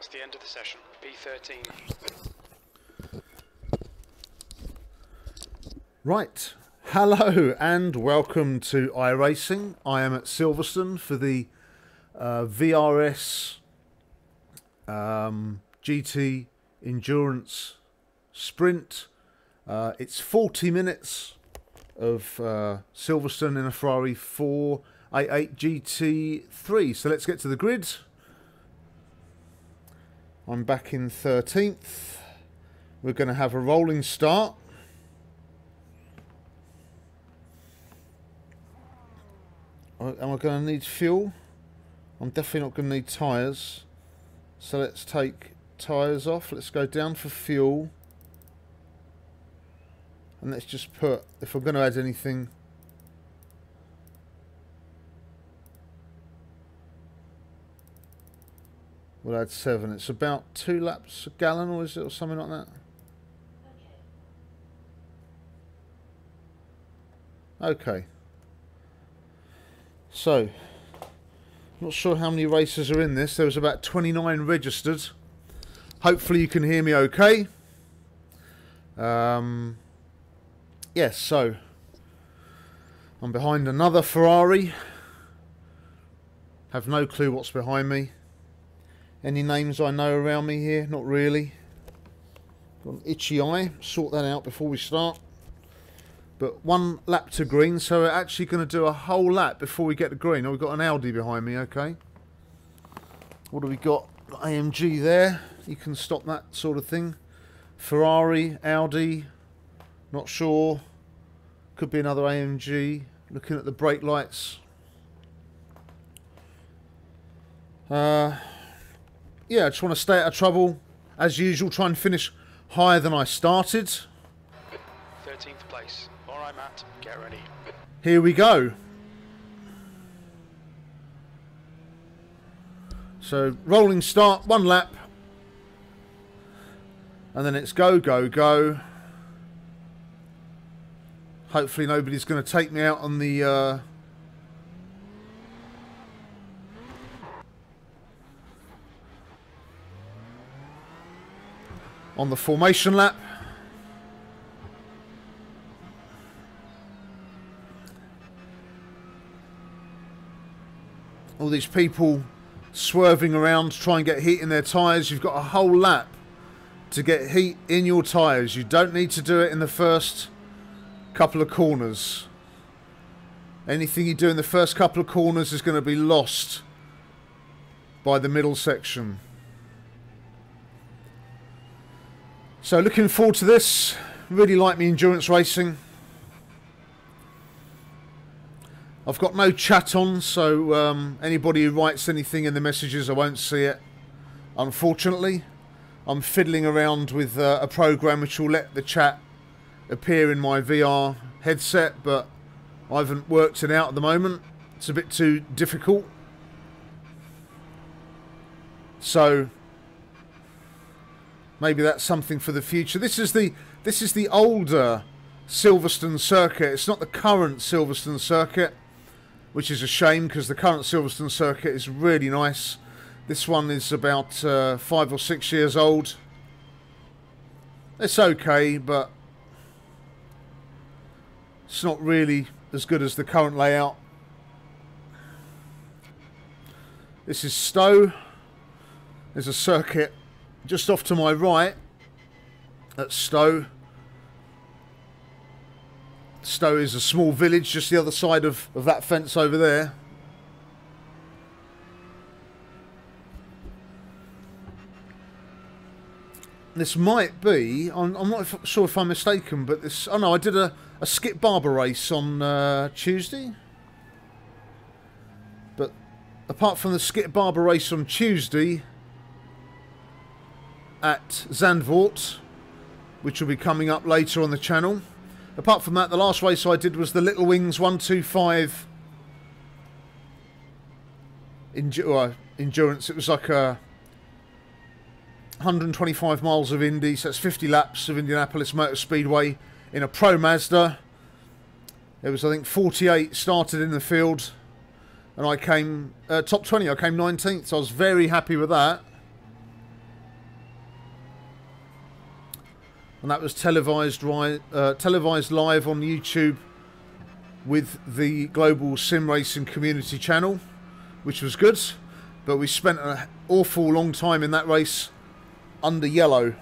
That's the end of the session. P13. Right. Hello and welcome to iRacing. I am at Silverstone for the VRS GT Endurance Sprint. It's 40 minutes of Silverstone in a Ferrari 488GT3. So let's get to the grid. I'm back in 13th. We're going to have a rolling start. Am I going to need fuel? I'm definitely not going to need tyres. So let's take tyres off. Let's go down for fuel. And let's just put, if I'm going to add anything, we'll add 7. It's about 2 laps a gallon, or is it, or something like that? Okay. So, not sure how many races are in this. There was about 29 registered. Hopefully you can hear me okay. Yes, so I'm behind another Ferrari. Have no clue what's behind me. Any names I know around me here? Not really. Got an itchy eye. Sort that out before we start. But 1 lap to green, so we're actually going to do a whole lap before we get to green. Oh, we've got an Audi behind me, okay. What do we got? AMG there. You can stop that sort of thing. Ferrari, Audi, not sure. Could be another AMG. Looking at the brake lights. Yeah, I just want to stay out of trouble. As usual, try and finish higher than I started. 13th place. Alright, Matt, get ready. Here we go. So, rolling start, 1 lap. And then it's go, go, go. Hopefully nobody's going to take me out on the... on the formation lap. All these people swerving around to try and get heat in their tyres. You've got a whole lap to get heat in your tyres. You don't need to do it in the first couple of corners. Anything you do in the first couple of corners is going to be lost by the middle section. So looking forward to this. Really like me endurance racing. I've got no chat on, so anybody who writes anything in the messages, I won't see it. Unfortunately, I'm fiddling around with a program which will let the chat appear in my VR headset, but I haven't worked it out at the moment. It's a bit too difficult. So maybe that's something for the future. This is the older Silverstone circuit. It's not the current Silverstone circuit, which is a shame because the current Silverstone circuit is really nice. This one is about 5 or 6 years old. It's okay, but it's not really as good as the current layout. This is Stowe. There's a circuit just off to my right at Stowe. Stowe is a small village just the other side of that fence over there. This might be, I'm not sure if I'm mistaken, but this, oh no, I did a Skip Barber race on Tuesday. But apart from the Skip Barber race on Tuesday at Zandvoort, which will be coming up later on the channel, apart from that, the last race I did was the Little Wings 125 endurance. It was like a 125 miles of Indy, so that's 50 laps of Indianapolis Motor Speedway in a Pro Mazda. There was, I think, 48 started in the field, and I came top 20. I came 19th, so I was very happy with that. and that was televised live on YouTube with the Global Sim Racing Community channel, which was good. But we spent an awful long time in that race under yellow.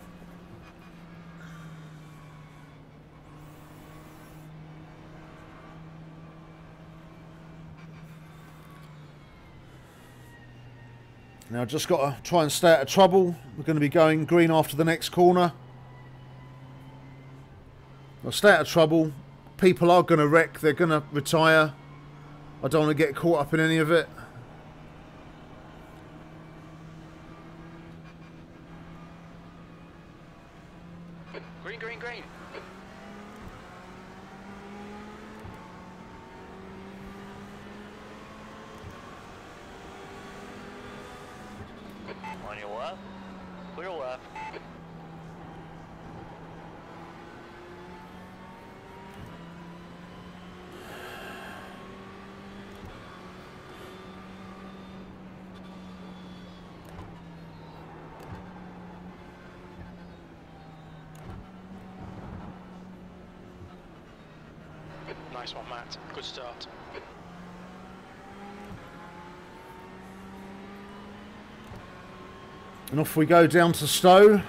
Now just got to try and stay out of trouble. We're going to be going green after the next corner. I'll stay out of trouble. People are going to wreck. They're going to retire. I don't want to get caught up in any of it. Green, green, green. On your left, clear left. Nice one, Matt. Good start. And off we go down to Stowe.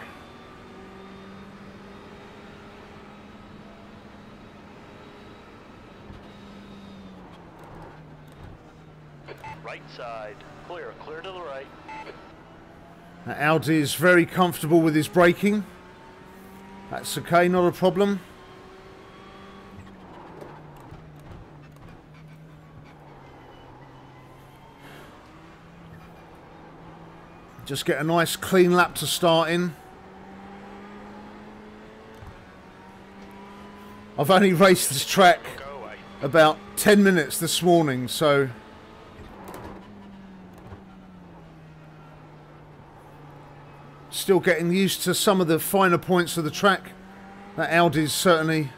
Right side, clear, clear to the right. Now, Audi is very comfortable with his braking. That's okay, not a problem. Just get a nice clean lap to start in. I've only raced this track about 10 minutes this morning, so still getting used to some of the finer points of the track. That Audi's certainly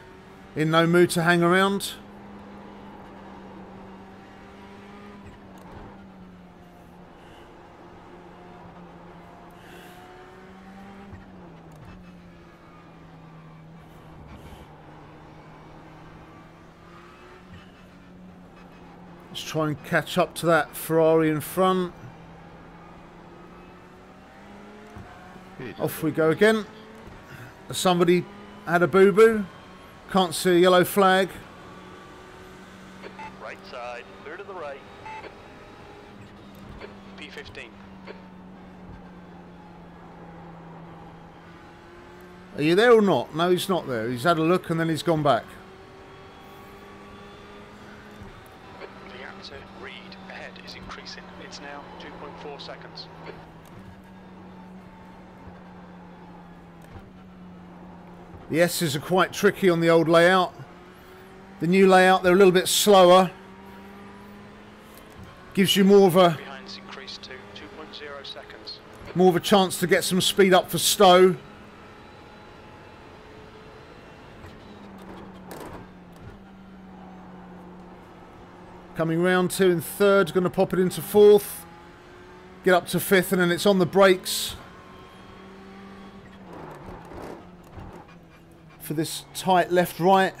in no mood to hang around. Let's try and catch up to that Ferrari in front. Off we go again. Somebody had a boo-boo. Can't see a yellow flag. Right side, clear to the right. P15. Are you there or not? No, he's not there. He's had a look and then he's gone back. The gap to Reed ahead is increasing. It's now 2.4 seconds. The S's are quite tricky on the old layout. The new layout, they're a little bit slower. Gives you more of a Behind's increased to 2.0 seconds. more of a chance to get some speed up for Stowe. Coming round 2 and 3rd, going to pop it into 4th. Get up to 5th and then it's on the brakes for this tight left-right.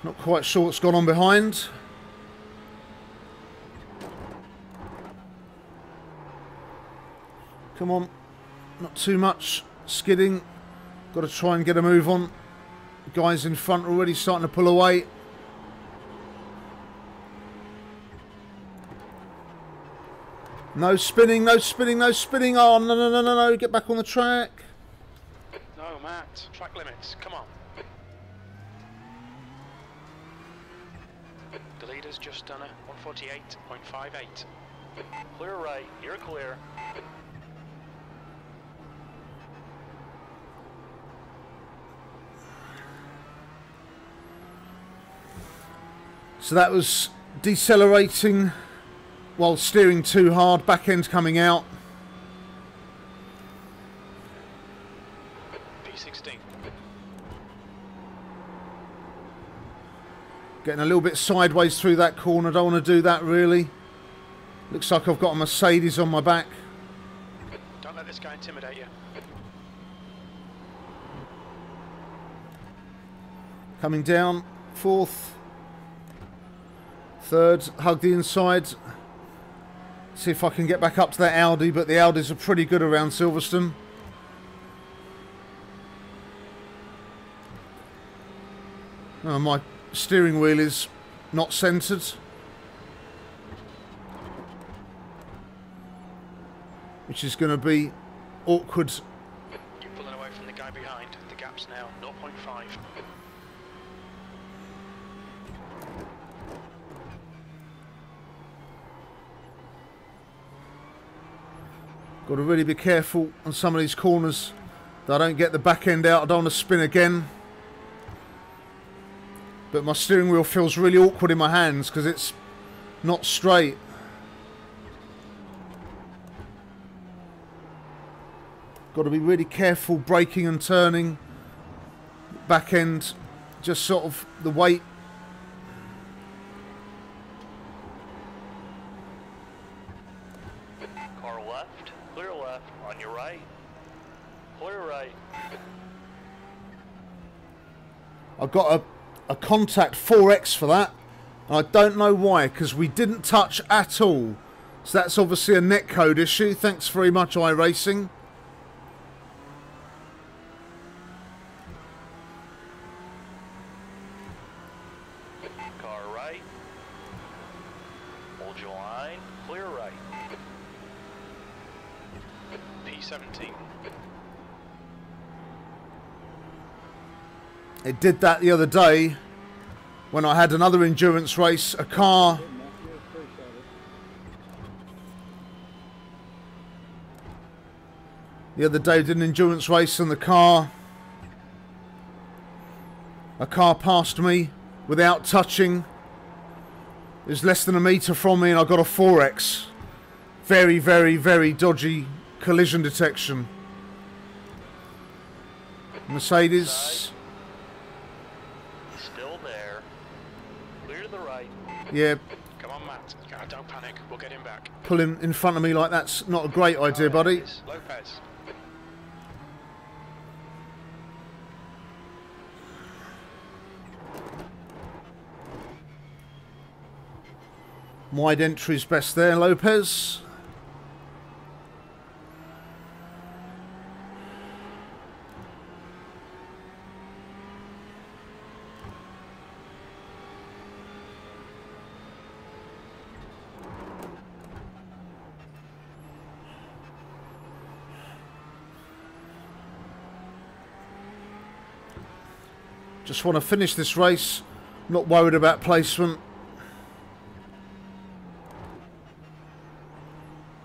Not quite sure what's gone on behind. Come on, not too much skidding. Got to try and get a move on. Guys in front already starting to pull away. No spinning, no spinning, no spinning. Oh, no, no, no, no, no. Get back on the track. No, Matt. Track limits. Come on. The leader's just done a 148.58. Clear right, you're clear. So that was decelerating while steering too hard, back end coming out. P16. Getting a little bit sideways through that corner. Don't want to do that really. Looks like I've got a Mercedes on my back. Don't let this guy intimidate you. Coming down, fourth, third, hug the inside. See if I can get back up to that Audi, but the Audis are pretty good around Silverstone. Oh, my steering wheel is not centred. Which is going to be awkward. You're pulling away from the guy behind. The gap's now 0.5. Got to really be careful on some of these corners that I don't get the back end out. I don't want to spin again. But my steering wheel feels really awkward in my hands because it's not straight. Got to be really careful braking and turning. Back end, just sort of the weight. Car left, clear left, on your right. Clear right. I've got a contact 4X for that. And I don't know why, because we didn't touch at all. So that's obviously a netcode issue. Thanks very much, iRacing. Car right. Hold your line, clear right. P17. It did that the other day when I had another endurance race. A car the other day did an endurance race and a car passed me without touching. It was less than a metre from me and I got a 4X. Very, very, very dodgy collision detection. Mercedes. Still there. Clear to the right. Yeah, Come on, Matt. Don't panic. We'll get him back. pulling in front of me like that's not a great idea, buddy. Lopez. Wide entry's best there, Lopez. Just want to finish this race. Not worried about placement.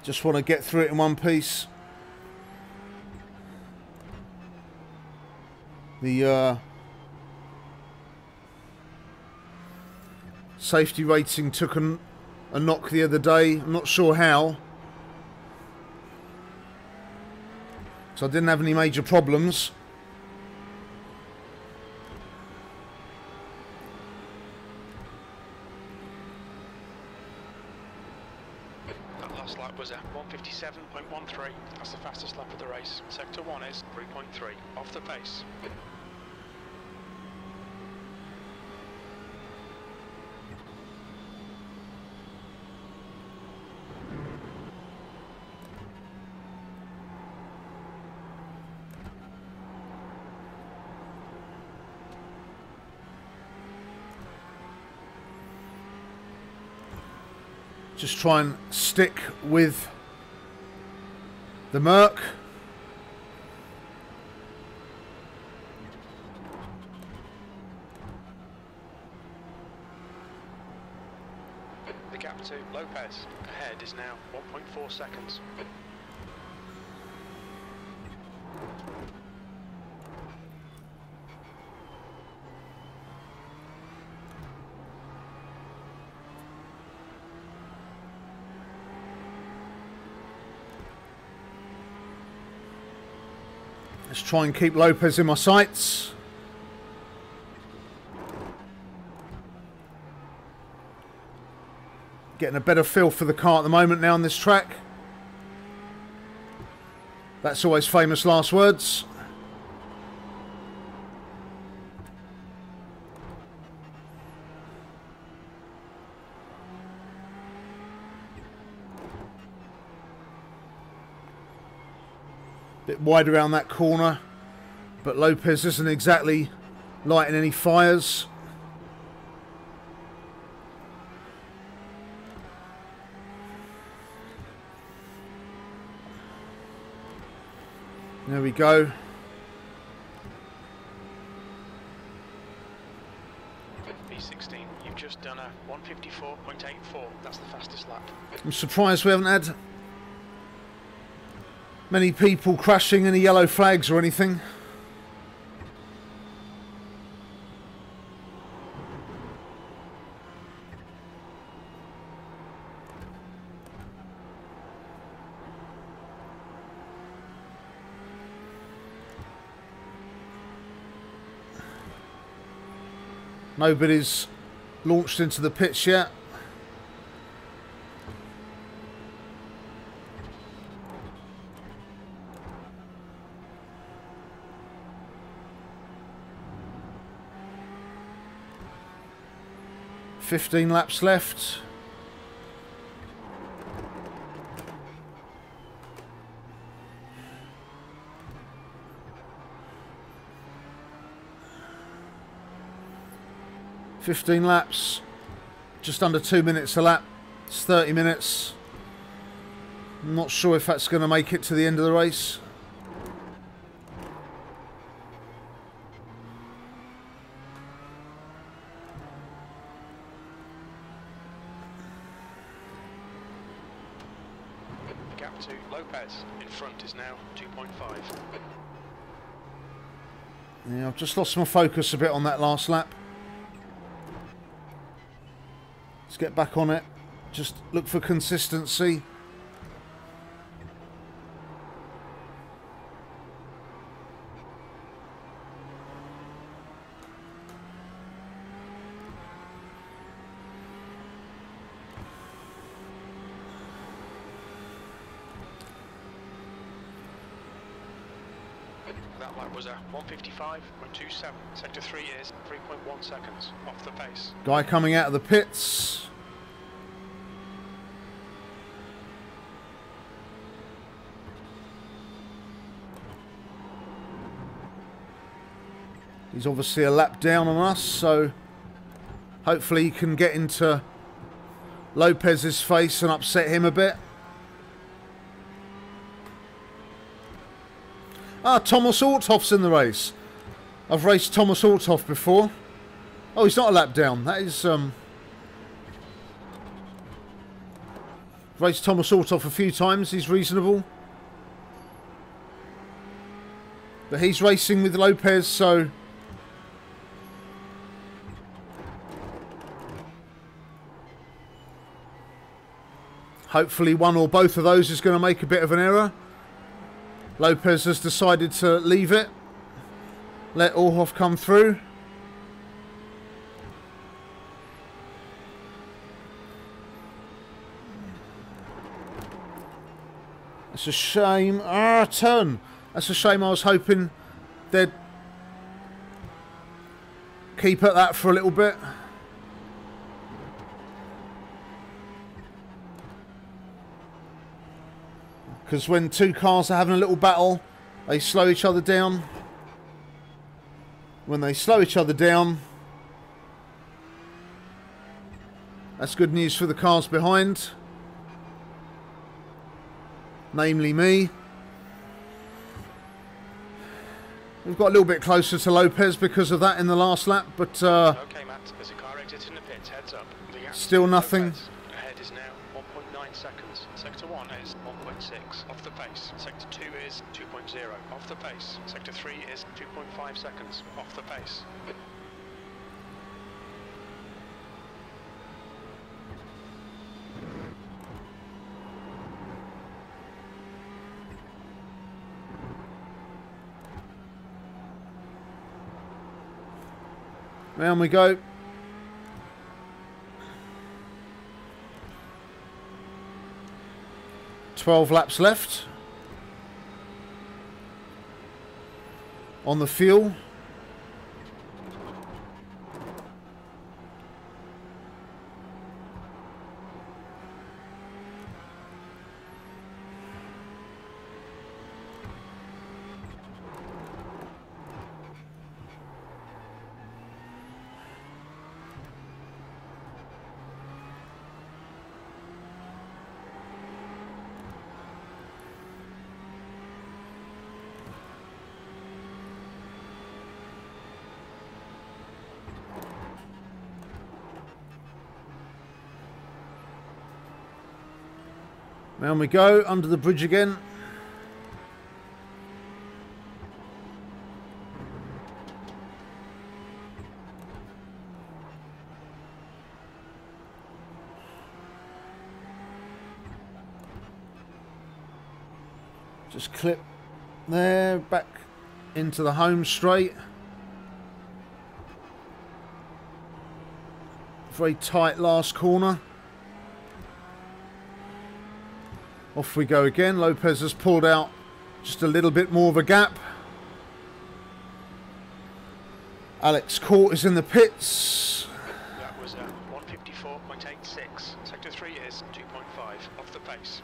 Just want to get through it in one piece. The safety rating took a knock the other day. I'm not sure how. So I didn't have any major problems. That last lap was at 157.13. That's the fastest lap of the race. Sector 1 is 3.3. Off the pace. Just try and stick with the Merc. The gap to Lopez ahead is now 1.4 seconds. Let's try and keep Lopez in my sights. Getting a better feel for the car at the moment now on this track. That's always famous last words. Bit wide around that corner, but Lopez isn't exactly lighting any fires. There we go. B16, you've just done a 154.84. That's the fastest lap. I'm surprised we haven't had many people crashing any yellow flags or anything. Nobody's launched into the pits yet. "15 laps left." "15 laps, just under 2 minutes a lap. It's 30 minutes. I'm not sure if that's going to make it to the end of the race. Gap to Lopez in front is now 2.5. Yeah, I've just lost my focus a bit on that last lap. Let's get back on it. Just look for consistency. That lap was a 155.27. Sector 3 is 3.1 seconds off the pace. Guy coming out of the pits. He's obviously a lap down on us, so hopefully he can get into Lopez's face and upset him a bit. Ah, Thomas Althoff's in the race. I've raced Thomas Althoff before. Oh, he's not a lap down. That is... raced Thomas Althoff a few times. He's reasonable. But he's racing with Lopez, so... hopefully one or both of those is going to make a bit of an error. Lopez has decided to leave it. Let Althoff come through. That's a shame. Ah, turn. That's a shame. I was hoping they'd keep at that for a little bit. Because when two cars are having a little battle, they slow each other down. When they slow each other down, that's good news for the cars behind. Namely me. We've got a little bit closer to Lopez because of that in the last lap, but Okay, Matt, there's a car exit in the pits, heads up. Still nothing. Lopez. Ahead is now 1.9 seconds. Sector 1 is 1.6 off the pace. Sector 2 is 2.0 off the pace. Sector 3 is 2.5 seconds off the pace. Round we go. 12 laps left on the fuel. Round we go, under the bridge again. Just clip there, back into the home straight. Very tight last corner. Off we go again. Lopez has pulled out just a little bit more of a gap. Alex Court is in the pits. That was 154.86. Sector 3 is 2.5 off the pace.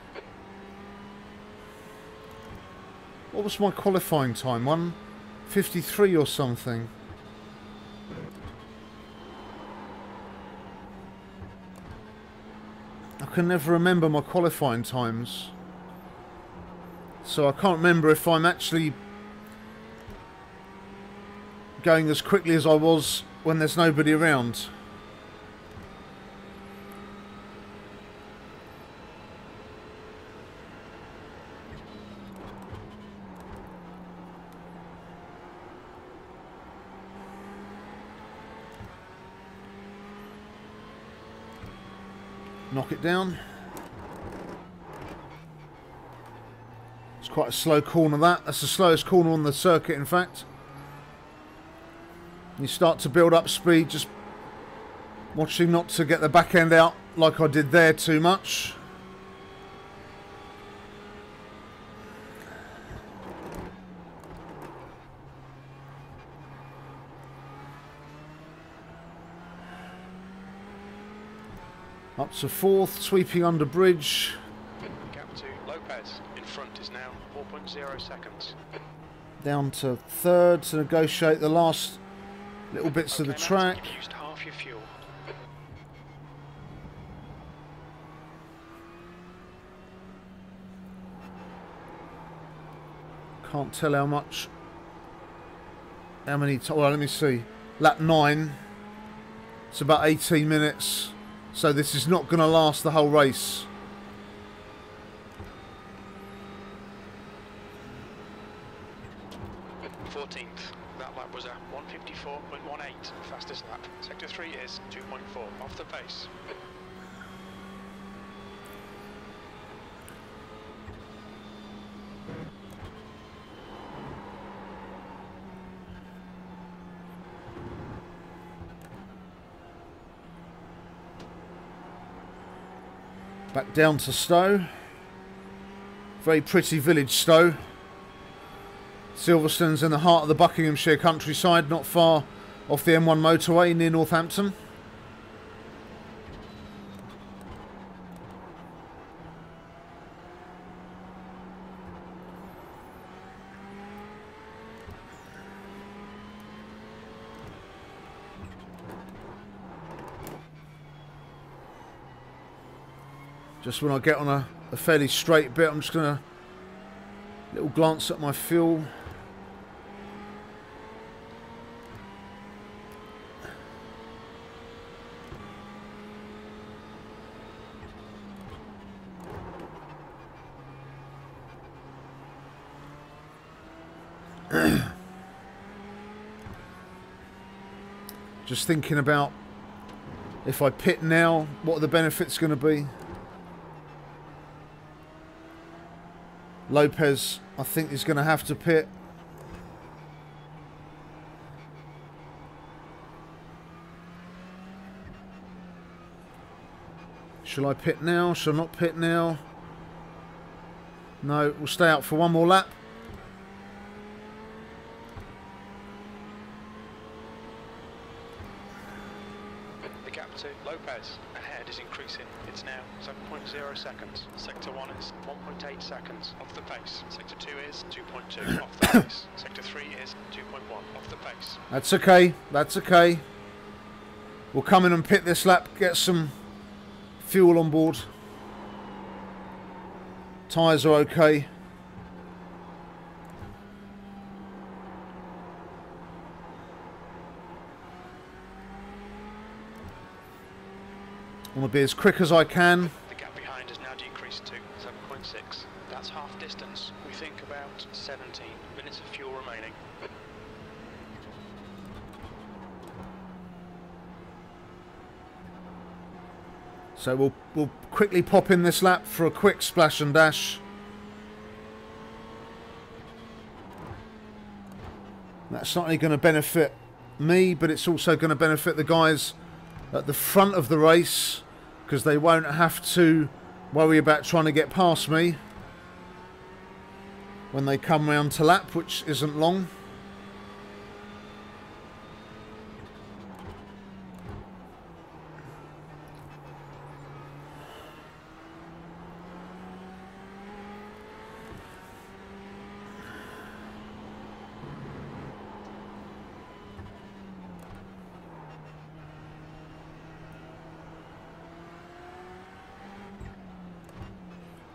What was my qualifying time? 1:53 or something. I can never remember my qualifying times, so I can't remember if I'm actually going as quickly as I was when there's nobody around. Knock it down. It's quite a slow corner, that. That's the slowest corner on the circuit, in fact. You start to build up speed, just watching not to get the back end out like I did there too much. Up to fourth, sweeping under bridge. Gap to Lopez in front is now 4.0 seconds. Down to third to negotiate the last little bits of the Matt, track. you've used half your fuel. Can't tell how much. How many? Well, let me see. Lap 9. It's about 18 minutes. So this is not going to last the whole race. That lap was a 154.18, fastest lap. Sector 3 is 2.4 off the pace. Back down to Stowe. Very pretty village, Stowe. Silverstone's in the heart of the Buckinghamshire countryside, not far off the M1 motorway near Northampton. Just when I get on a fairly straight bit, I'm just going to little glance at my fuel. Just thinking about if I pit now, what are the benefits going to be? Lopez, I think, is going to have to pit. Shall I pit now? Shall I not pit now? No, we'll stay out for one more lap. The gap to Lopez ahead is increasing. It's now 7.0 seconds. Sector 1 is 1.8 seconds off the pace. Sector 2 is 2.2 off the pace. Sector 3 is 2.1 off the pace. That's okay. That's okay. We'll come in and pit this lap, get some fuel on board. Tyres are okay. I want to be as quick as I can. The gap behind has now decreased to 7.6. That's half distance. We think about 17 minutes of fuel remaining. So we'll quickly pop in this lap for a quick splash and dash. That's not only going to benefit me, but it's also going to benefit the guys at the front of the race, because they won't have to worry about trying to get past me when they come round to lap, which isn't long.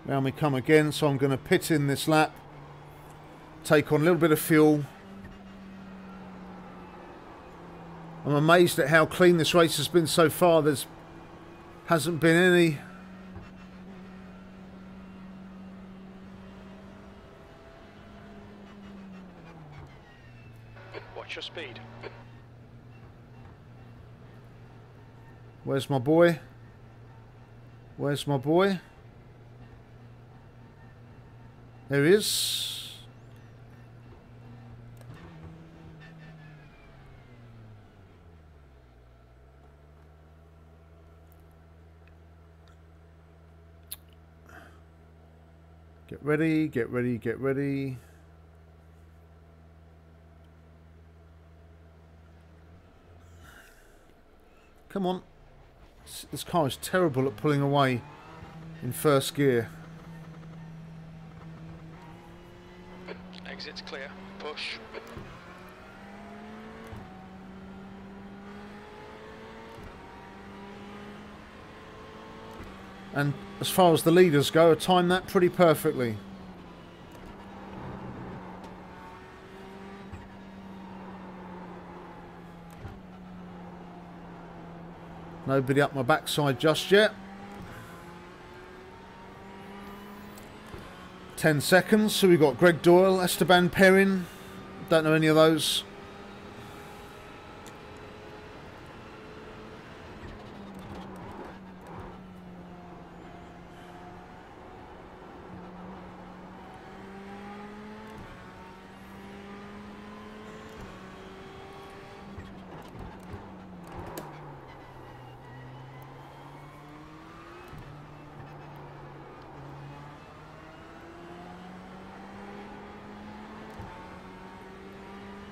Round we come again, so I'm going to pit in this lap, take on a little bit of fuel. I'm amazed at how clean this race has been so far. There's hasn't been any Watch your speed. Where's my boy? Where's my boy? There he is. Get ready, get ready, get ready. Come on. This car is terrible at pulling away in first gear. Exit's clear. Push. And as far as the leaders go, I timed that pretty perfectly. Nobody up my backside just yet. 10 seconds, so we've got Greg Doyle, Esteban Perrin. Don't know any of those.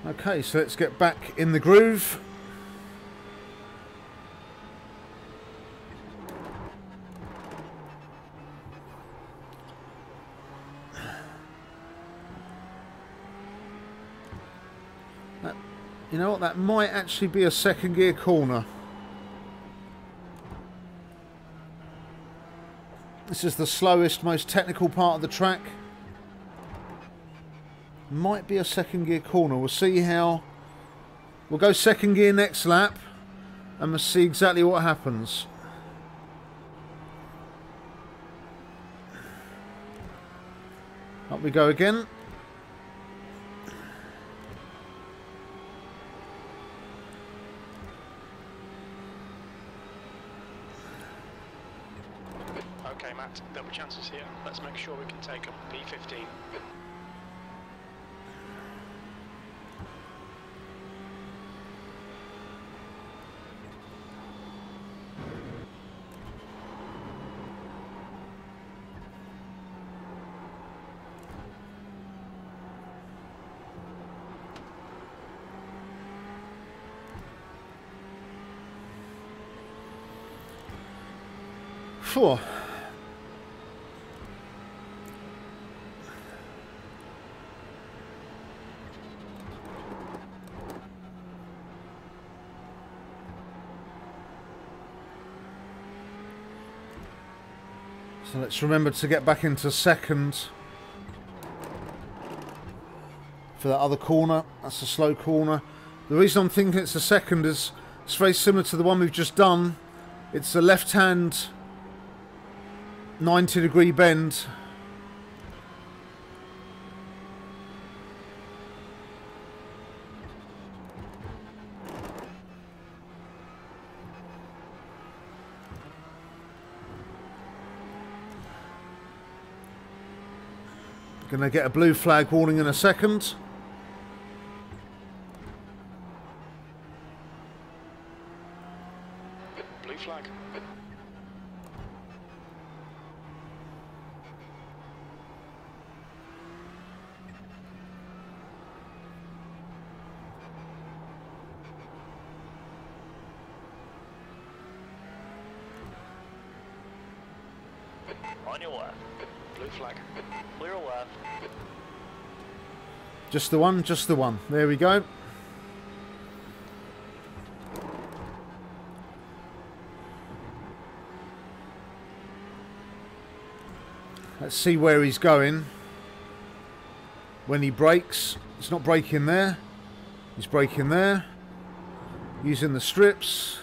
Okay, so let's get back in the groove. You know what, that might actually be a second gear corner. This is the slowest, most technical part of the track. Might be a second gear corner. We'll see how. We'll go second gear next lap and we'll see exactly what happens. Up we go again. Okay, Matt, there'll be chances here. Let's make sure we can take them. P15. Phew. So let's remember to get back into second for that other corner. That's a slow corner. The reason I'm thinking it's a second is it's very similar to the one we've just done. It's a left-hand 90-degree bend. Going to get a blue flag warning in a second. Blue flag. On your left. Blue flag. Clear left. Just the one, just the one. There we go. Let's see where he's going when he brakes. It's not braking there. He's braking there. Using the strips.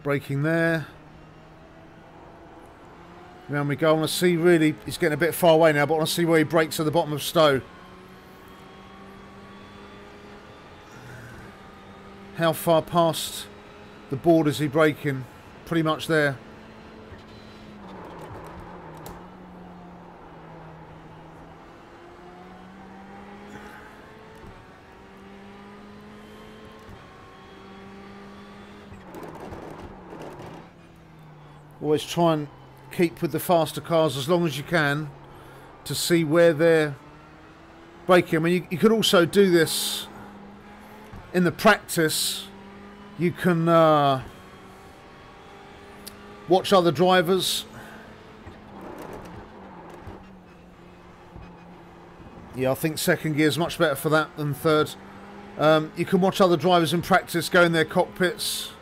Braking there. Round we go. I want to see really, he's getting a bit far away now, but I want to see where he brakes at the bottom of Stowe. How far past the board is he braking? Pretty much there. Always try and keep with the faster cars as long as you can to see where they're braking. I mean, you could also do this in the practice. You can watch other drivers. Yeah, I think second gear is much better for that than third. You can watch other drivers in practice, go in their cockpits,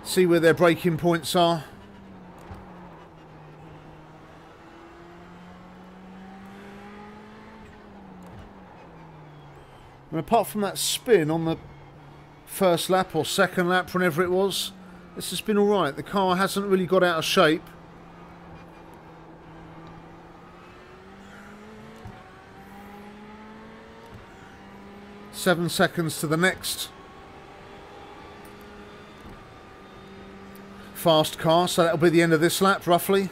see where their braking points are. And apart from that spin on the first lap or second lap, whenever it was, this has been alright. The car hasn't really got out of shape. Seven seconds to the next fast car, so that'll be the end of this lap, roughly.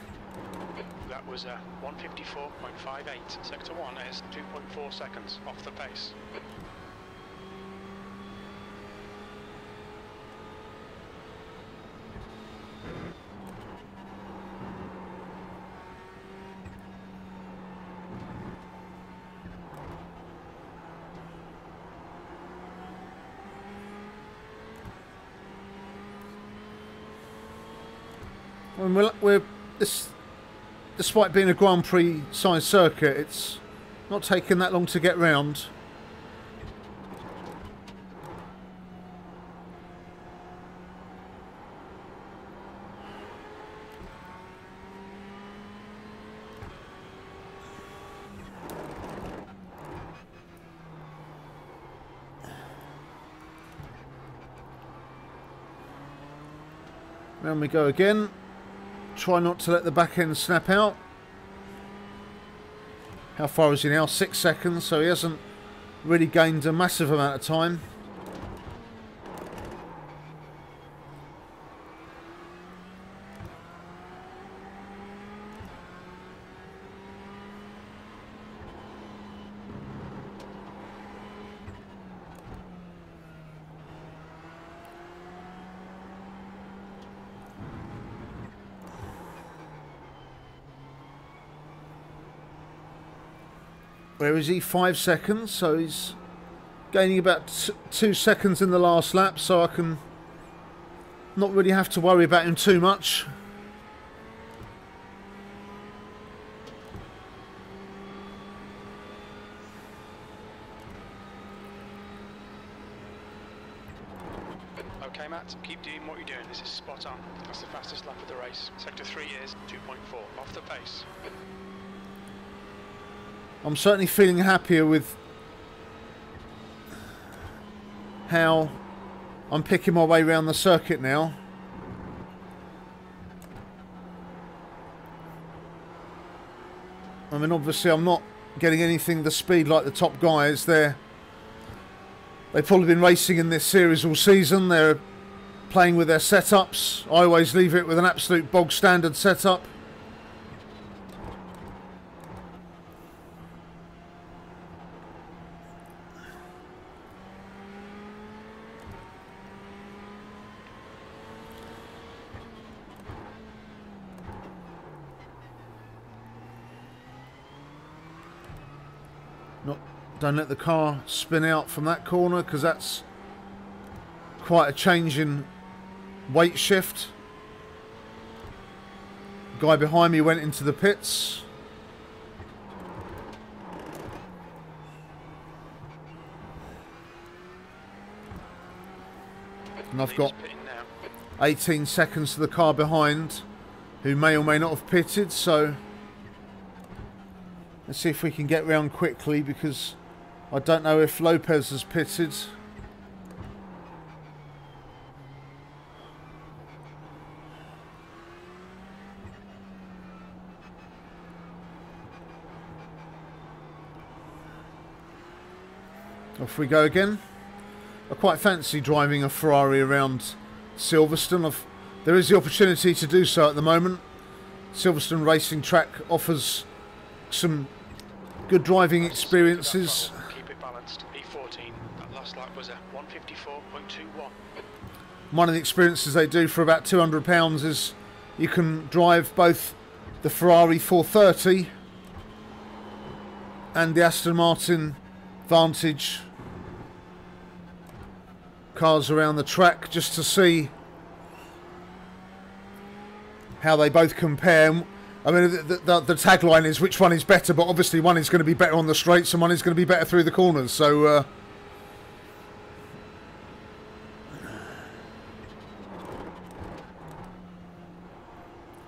That was 154.58. Sector 1 is 2.4 seconds off the pace. Despite being a Grand Prix size circuit, it's not taking that long to get round. Round we go again. Try not to let the back end snap out. How far is he now? 6 seconds, so he hasn't really gained a massive amount of time. Where is he? 5 seconds, so he's gaining about 2 seconds in the last lap, so I can not really have to worry about him too much. Okay, Matt, keep doing what you're doing. This is spot on. That's the fastest lap of the race. Sector 3 is 2.4 off the pace. I'm certainly feeling happier with how I'm picking my way around the circuit now. I mean, obviously I'm not getting anything the speed like the top guys. They've probably been racing in this series all season. They're playing with their setups. I always leave it with an absolute bog standard setup. Don't let the car spin out from that corner, because that's quite a change in weight shift. Guy behind me went into the pits. And I've got 18 seconds to the car behind, who may or may not have pitted, so let's see if we can get round quickly, because I don't know if Lopez has pitted. Off we go again. I quite fancy driving a Ferrari around Silverstone. There is the opportunity to do so at the moment. Silverstone racing track offers some good driving experiences. Keep it balanced. E14. That last lap was a 154.21. One of the experiences they do for about £200 is you can drive both the Ferrari 430 and the Aston Martin Vantage cars around the track, just to see how they both compare. I mean, the tagline is which one is better, but obviously one is going to be better on the straights and one is going to be better through the corners. So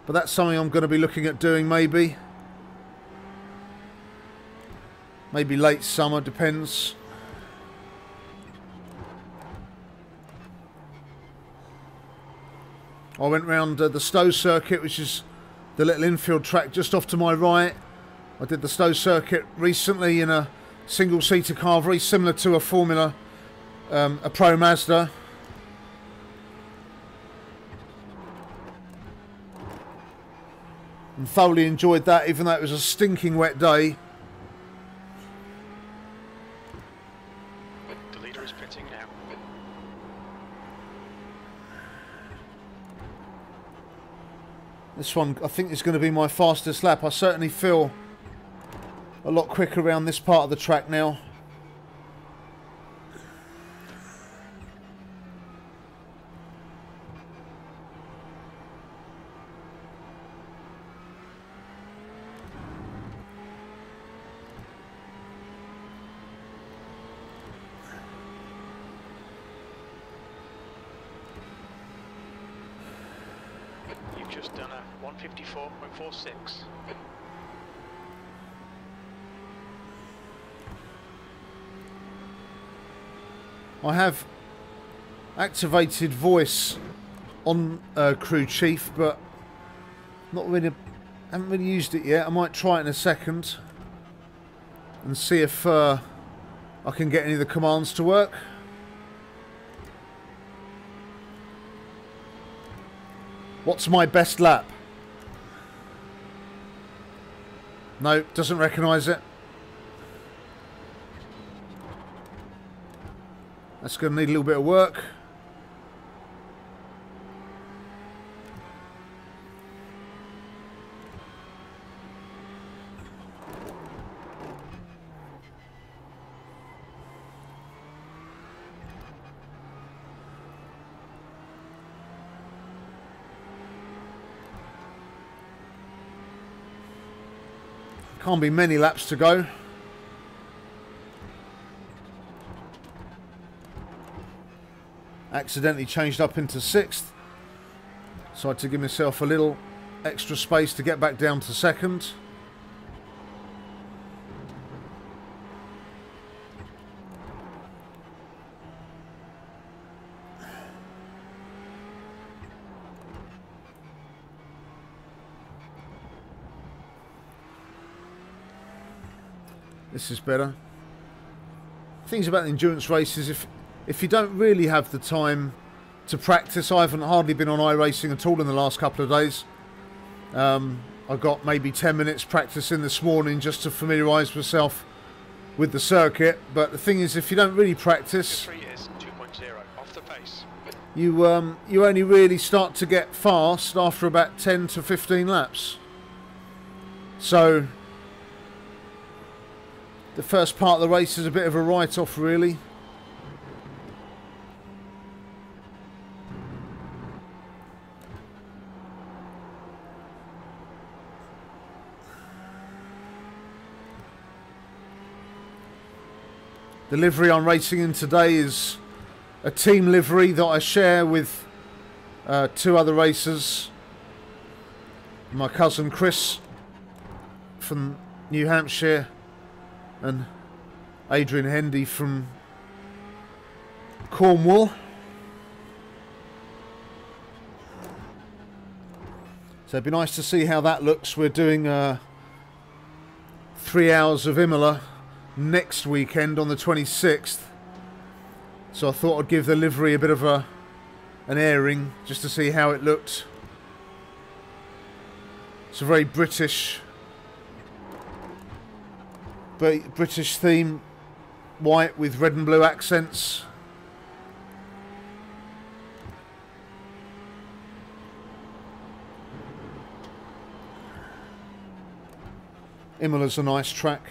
but that's something I'm going to be looking at doing, maybe late summer, depends. I went round the Stowe circuit, which is the little infield track just off to my right. I did the Stowe circuit recently in a single-seater car, very similar to a Formula, a Pro Mazda. And thoroughly enjoyed that, even though it was a stinking wet day. The leader is pitting now. This one, I think, is going to be my fastest lap. I certainly feel a lot quicker around this part of the track now. You've just done a 154.46. I have activated voice on Crew Chief, but haven't really used it yet. I might try it in a second and see if I can get any of the commands to work. What's my best lap? No, doesn't recognise it. That's going to need a little bit of work. Can't be many laps to go. Accidentally changed up into 6th. So I had to give myself a little extra space to get back down to 2nd. This is better. Things about the endurance races, if you don't really have the time to practice, I haven't hardly been on iRacing at all in the last couple of days. I got maybe 10 minutes practicing this morning just to familiarise myself with the circuit. But the thing is, if you don't really practice, off the pace. you only really start to get fast after about 10 to 15 laps. So the first part of the race is a bit of a write-off, really. The livery I'm racing in today is a team livery that I share with 2 other racers. My cousin Chris from New Hampshire and Adrian Hendy from Cornwall. So it'd be nice to see how that looks. We're doing 3 hours of Imola next weekend on the 26th. So I thought I'd give the livery a bit of an airing just to see how it looked. It's a very British theme, white with red and blue accents. Imola's a nice track.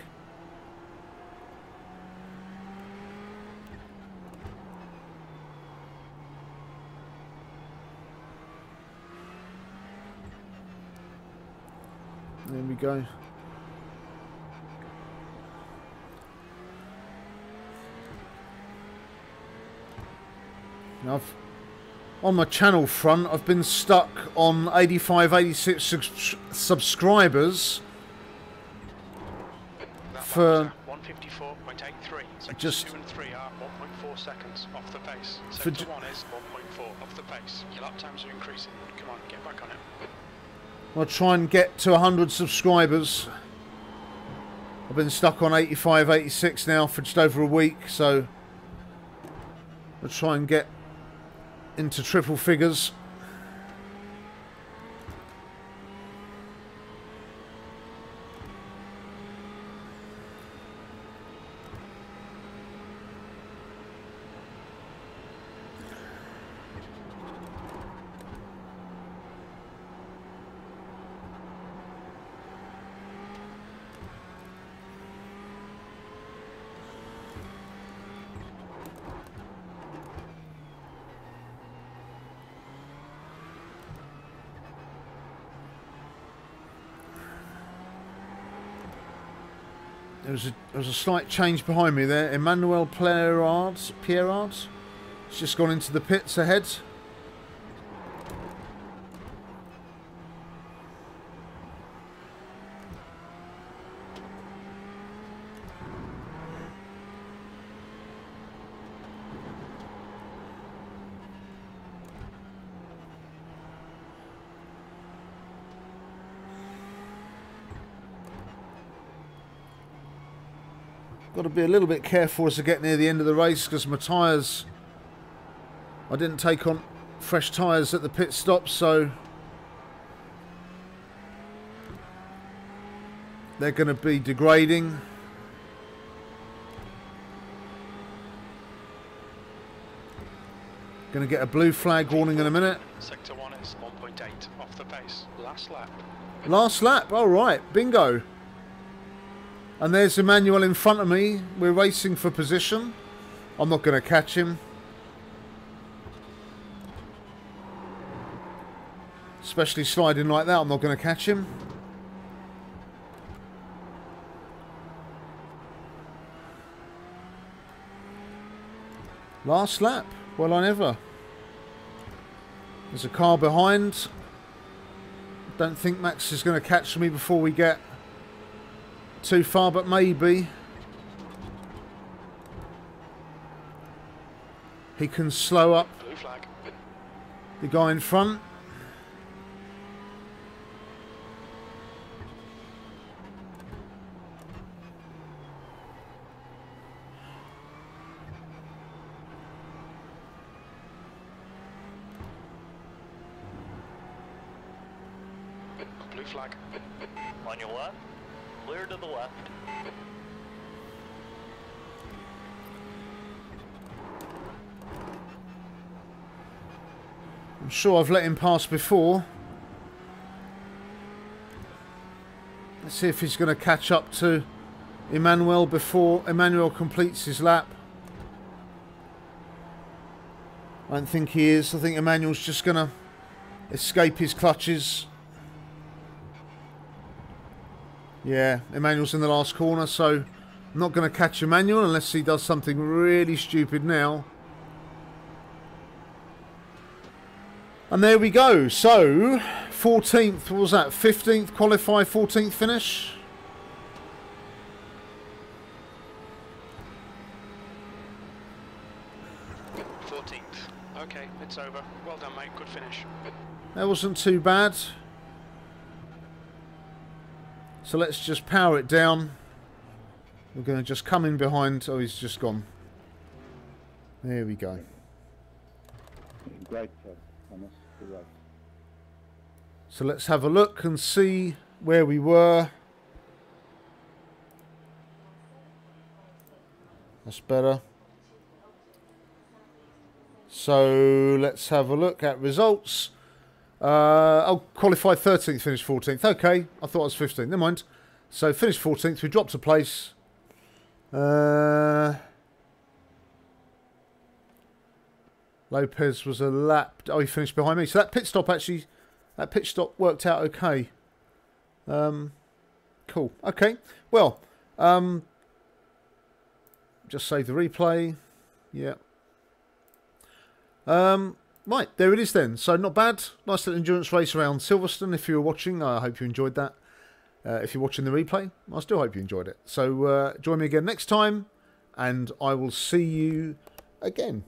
There we go. Now on my channel front, I've been stuck on 85, 86 subscribers for 154.83. just 2 and 3 are 1.4 seconds off the pace. Sector 1 is 1.4 off the pace. Your lap times are increasing. Come on, get back on it. I'll try and get to 100 subscribers. I've been stuck on 85, 86 now for just over a week, so I'll try and get into triple figures. There was a slight change behind me there. Emmanuel Pierrard. It's just gone into the pits ahead. Got to be a little bit careful as I get near the end of the race because my tyres, I didn't take on fresh tyres at the pit stop, so they're going to be degrading. Going to get a blue flag warning in a minute. Sector 1 is 1.8 off the pace. Last lap. Last lap, all right, bingo. And there's Emmanuel in front of me. We're racing for position. I'm not going to catch him. Especially sliding like that, I'm not going to catch him. Last lap. Well, I never. There's a car behind. Don't think Max is going to catch me before we get too far, but maybe. He can slow up Blue flag. the guy in front. Blue flag. On your left. Clear to the left. I'm sure I've let him pass before. Let's see if he's going to catch up to Emmanuel before Emmanuel completes his lap. I don't think he is. I think Emmanuel's just going to escape his clutches. Yeah, Emmanuel's in the last corner, so I'm not going to catch Emmanuel unless he does something really stupid now. And there we go. So, 14th, what was that? 15th qualify, 14th finish. Okay, it's over. Well done, mate. Good finish. That wasn't too bad. So let's just power it down. We're going to just come in behind. Oh, he's just gone. There we go. Great, Thomas. Good luck. So let's have a look and see where we were. That's better. So let's have a look at results. Oh, qualified 13th, finished 14th. Okay, I thought it was 15th. Never mind. So finished 14th. We dropped a place. Lopez was a lap. Oh, he finished behind me. So that pit stop actually, that pit stop worked out okay. Cool. Okay. Well, just save the replay. Yeah. Right, there it is then. So not bad. Nice little endurance race around Silverstone. If you were watching, I hope you enjoyed that. If you're watching the replay, I still hope you enjoyed it. So join me again next time, and I will see you again.